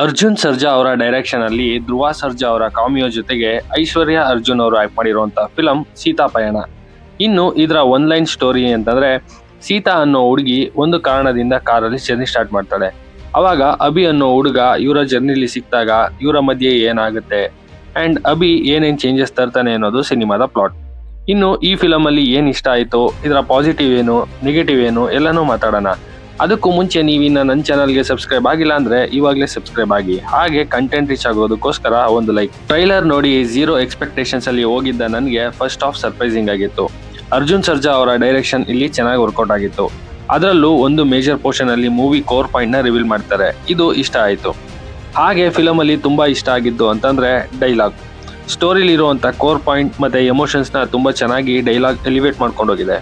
ಅರ್ಜುನ್ ಸರ್ಜಾ ಅವರ ಡೈರೆಕ್ಷನ್ ಅಲ್ಲಿ ಧ್ರುವ ಸರ್ಜಾ ಅವರ ಕಾಮಿಯೋ ಜೊತೆಗೆ ಐಶ್ವರ್ಯ ಅರ್ಜುನ್ ಅವರು ಆಕ್ಟ್ ಮಾಡಿರುವಂತ ಫಿಲಂ ಸೀತಾ ಪಯಣ. ಇನ್ನು ಇದರ ಒನ್ ಲೈನ್ ಸ್ಟೋರಿ ಅಂತಂದ್ರೆ, ಸೀತಾ ಅನ್ನೋ ಹುಡುಗಿ ಒಂದು ಕಾರಣದಿಂದ ಕಾರಲ್ಲಿ ಜರ್ನಿ ಸ್ಟಾರ್ಟ್ ಮಾಡ್ತಾಳೆ. ಅವಾಗ ಅಭಿ ಅನ್ನೋ ಹುಡುಗ ಇವರ ಜರ್ನಿಲಿ ಸಿಕ್ತಾಗ ಇವರ ಮಧ್ಯೆ ಏನಾಗುತ್ತೆ ಅಂಡ್ ಅಭಿ ಏನೇನ್ ಚೇಂಜಸ್ ತರ್ತಾನೆ ಅನ್ನೋದು ಸಿನಿಮಾದ ಪ್ಲಾಟ್. ಇನ್ನು ಈ ಫಿಲಂ ಅಲ್ಲಿ ಏನ್ ಇಷ್ಟ ಆಯ್ತು, ಇದರ ಪಾಸಿಟಿವ್ ಏನು, ನೆಗೆಟಿವ್ ಏನು ಎಲ್ಲನೂ ಮಾತಾಡೋಣ. ಅದಕ್ಕೂ ಮುಂಚೆ ನೀವಿನ್ನ ನನ್ನ ಚಾನಲ್ಗೆ ಸಬ್ಸ್ಕ್ರೈಬ್ ಆಗಿಲ್ಲ ಅಂದ್ರೆ ಇವಾಗಲೇ ಸಬ್ಸ್ಕ್ರೈಬ್ ಆಗಿ, ಹಾಗೆ ಕಂಟೆಂಟ್ ರೀಚ್ ಆಗೋದಕ್ಕೋಸ್ಕರ ಒಂದು ಲೈಕ್. ಟ್ರೈಲರ್ ನೋಡಿ ಝೀರೋ ಎಕ್ಸ್ಪೆಕ್ಟೇಷನ್ಸ್ ಅಲ್ಲಿ ಹೋಗಿದ್ದ ನನಗೆ ಫಸ್ಟ್ ಹಾಫ್ ಸರ್ಪ್ರೈಸಿಂಗ್ ಆಗಿತ್ತು. ಅರ್ಜುನ್ ಸರ್ಜಾ ಅವರ ಡೈರೆಕ್ಷನ್ ಇಲ್ಲಿ ಚೆನ್ನಾಗಿ ವರ್ಕೌಟ್ ಆಗಿತ್ತು. ಅದರಲ್ಲೂ ಒಂದು ಮೇಜರ್ ಪೋರ್ಷನ್ ಅಲ್ಲಿ ಮೂವಿ ಕೋರ್ ಪಾಯಿಂಟ್ ನ ರಿವೀಲ್ ಮಾಡ್ತಾರೆ, ಇದು ಇಷ್ಟ ಆಯ್ತು. ಹಾಗೆ ಫಿಲಂ ಅಲ್ಲಿ ತುಂಬಾ ಇಷ್ಟ ಆಗಿದ್ದು ಅಂತಂದ್ರೆ ಡೈಲಾಗ್. ಸ್ಟೋರಿಲಿ ಇರುವಂತ ಕೋರ್ ಪಾಯಿಂಟ್ ಮತ್ತೆ ಎಮೋಷನ್ಸ್ ನ ತುಂಬಾ ಚೆನ್ನಾಗಿ ಡೈಲಾಗ್ ಎಲಿವೇಟ್ ಮಾಡ್ಕೊಂಡು ಹೋಗಿದೆ.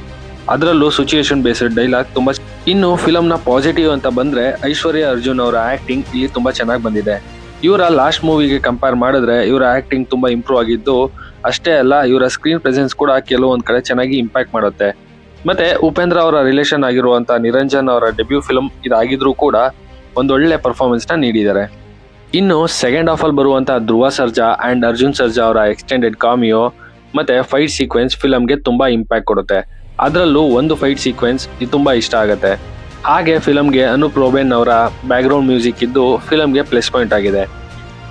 ಅದರಲ್ಲೂ ಸಿಚುಯೇಷನ್ ಬೇಸ್ಡ್ ಡೈಲಾಗ್ ತುಂಬಾ. ಇನ್ನು ಫಿಲಂ ನ ಪಾಸಿಟಿವ್ ಅಂತ ಬಂದ್ರೆ ಐಶ್ವರ್ಯ ಅರ್ಜುನ್ ಅವರ ಆಕ್ಟಿಂಗ್ ಇಲ್ಲಿ ತುಂಬಾ ಚೆನ್ನಾಗಿ ಬಂದಿದೆ. ಇವರ ಲಾಸ್ಟ್ ಮೂವಿಗೆ ಕಂಪೇರ್ ಮಾಡಿದ್ರೆ ಇವರ ಆಕ್ಟಿಂಗ್ ತುಂಬಾ ಇಂಪ್ರೂವ್ ಆಗಿದ್ದು ಅಷ್ಟೇ ಅಲ್ಲ, ಇವರ ಸ್ಕ್ರೀನ್ ಪ್ರೆಸೆನ್ಸ್ ಕೂಡ ಕೆಲವೊಂದ್ ಕಡೆ ಚೆನ್ನಾಗಿ ಇಂಪ್ಯಾಕ್ಟ್ ಮಾಡುತ್ತೆ. ಮತ್ತೆ ಉಪೇಂದ್ರ ಅವರ ರಿಲೇಷನ್ ಆಗಿರುವಂತ ನಿರಂಜನ್ ಅವರ ಡೆಬ್ಯೂ ಫಿಲಂ ಇದಾಗಿದ್ರೂ ಕೂಡ ಒಂದೊಳ್ಳೆ ಪರ್ಫಾರ್ಮೆನ್ಸ್ ನ ನೀಡಿದ್ದಾರೆ. ಇನ್ನು ಸೆಕೆಂಡ್ ಹಾಫ್ ಅಲ್ಲಿ ಬರುವಂತ ಧ್ರುವ ಸರ್ಜಾ ಅಂಡ್ ಅರ್ಜುನ್ ಸರ್ಜಾ ಅವರ ಎಕ್ಸ್ಟೆಂಡೆಡ್ ಕಾಮಿಯೋ ಮತ್ತೆ ಫೈಟ್ ಸೀಕ್ವೆನ್ಸ್ ಫಿಲಂಗೆ ತುಂಬಾ ಇಂಪ್ಯಾಕ್ಟ್ ಕೊಡುತ್ತೆ. ಅದರಲ್ಲೂ ಒಂದು ಫೈಟ್ ಸೀಕ್ವೆನ್ಸ್ ಇದು ತುಂಬಾ ಇಷ್ಟ ಆಗುತ್ತೆ. ಹಾಗೆ ಫಿಲಂಗೆ ಅನೂಪ್ ರೋಬೆನ್ ಅವರ ಬ್ಯಾಕ್ ಗ್ರೌಂಡ್ ಮ್ಯೂಸಿಕ್ ಇದ್ದು ಫಿಲಂಗೆ ಪ್ಲಸ್ ಪಾಯಿಂಟ್ ಆಗಿದೆ.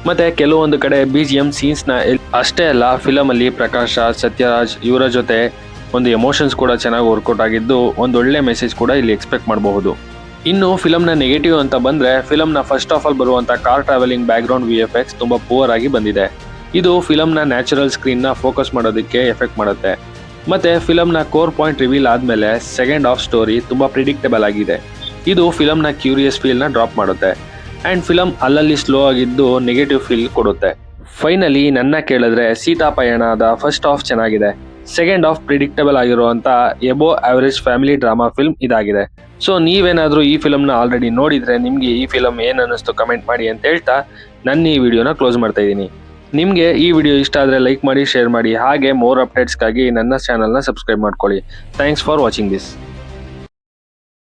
ಮತ್ತೆ ಕೆಲವೊಂದು ಕಡೆ BGM ಸೀನ್ಸ್ ನ ಅಷ್ಟೇ ಅಲ್ಲ, ಫಿಲಂ ಅಲ್ಲಿ ಪ್ರಕಾಶ್ ರಾಜ್, ಸತ್ಯರಾಜ್ ಇವರ ಜೊತೆ ಒಂದು ಎಮೋಷನ್ಸ್ ಕೂಡ ಚೆನ್ನಾಗಿ ವರ್ಕೌಟ್ ಆಗಿದ್ದು ಒಂದೊಳ್ಳೆ ಮೆಸೇಜ್ ಕೂಡ ಇಲ್ಲಿ ಎಕ್ಸ್ಪೆಕ್ಟ್ ಮಾಡಬಹುದು. ಇನ್ನು ಫಿಲಂನ ನೆಗೆಟಿವ್ ಅಂತ ಬಂದ್ರೆ, ಫಿಲಂನ ಫಸ್ಟ್ ಹಾಫ್ ಅಲ್ಲಿ ಬರುವಂತ car travelling back ground VFX ತುಂಬಾ ಪೂವರ್ ಆಗಿ ಬಂದಿದೆ. ಇದು ಫಿಲಂನ ನ್ಯಾಚುರಲ್ ಸ್ಕ್ರೀನ್ ನ ಫೋಕಸ್ ಮಾಡೋದಕ್ಕೆ ಎಫೆಕ್ಟ್ ಮಾಡುತ್ತೆ. ಮತ್ತೆ ಫಿಲಂನ ಕೋರ್ ಪಾಯಿಂಟ್ ರಿವೀಲ್ ಆದ್ಮೇಲೆ ಸೆಕೆಂಡ್ ಹಾಫ್ ಸ್ಟೋರಿ ತುಂಬಾ ಪ್ರಿಡಿಕ್ಟಬಲ್ ಆಗಿದೆ. ಇದು ಫಿಲಂನ ಕ್ಯೂರಿಯಸ್ ಫೀಲ್ ನ ಡ್ರಾಪ್ ಮಾಡುತ್ತೆ ಅಂಡ್ ಫಿಲಂ ಅಲ್ಲಲ್ಲಿ ಸ್ಲೋ ಆಗಿದ್ದು ನೆಗೆಟಿವ್ ಫೀಲ್ ಕೊಡುತ್ತೆ. ಫೈನಲಿ ನನ್ನ ಕೇಳಿದ್ರೆ ಸೀತಾ ಪಯಣದ ಫಸ್ಟ್ ಹಾಫ್ ಚೆನ್ನಾಗಿದೆ, ಸೆಕೆಂಡ್ ಹಾಫ್ ಪ್ರಿಡಿಕ್ಟಬಲ್ ಆಗಿರುವಂತ above average family drama film ಇದಾಗಿದೆ. ಸೊ ನೀವೇನಾದ್ರೂ ಈ ಫಿಲಂನ ಆಲ್ರೆಡಿ ನೋಡಿದ್ರೆ ನಿಮ್ಗೆ ಈ ಫಿಲಂ ಏನ್ ಅನ್ನಿಸ್ತು ಕಮೆಂಟ್ ಮಾಡಿ ಅಂತ ಹೇಳ್ತಾ ನನ್ನ ಈ ವಿಡಿಯೋನ ಕ್ಲೋಸ್ ಮಾಡ್ತಾ ಇದ್ದೀನಿ. ನಿಮಗೆ ಈ ವಿಡಿಯೋ ಇಷ್ಟ ಆದರೆ ಲೈಕ್ ಮಾಡಿ, ಶೇರ್ ಮಾಡಿ, ಹಾಗೆ ಮೋರ್ ಅಪ್ಡೇಟ್ಸ್ಗಾಗಿ ನನ್ನ ಚಾನಲ್ನ ಸಬ್ಸ್ಕ್ರೈಬ್ ಮಾಡ್ಕೊಳ್ಳಿ. Thanks for watching this.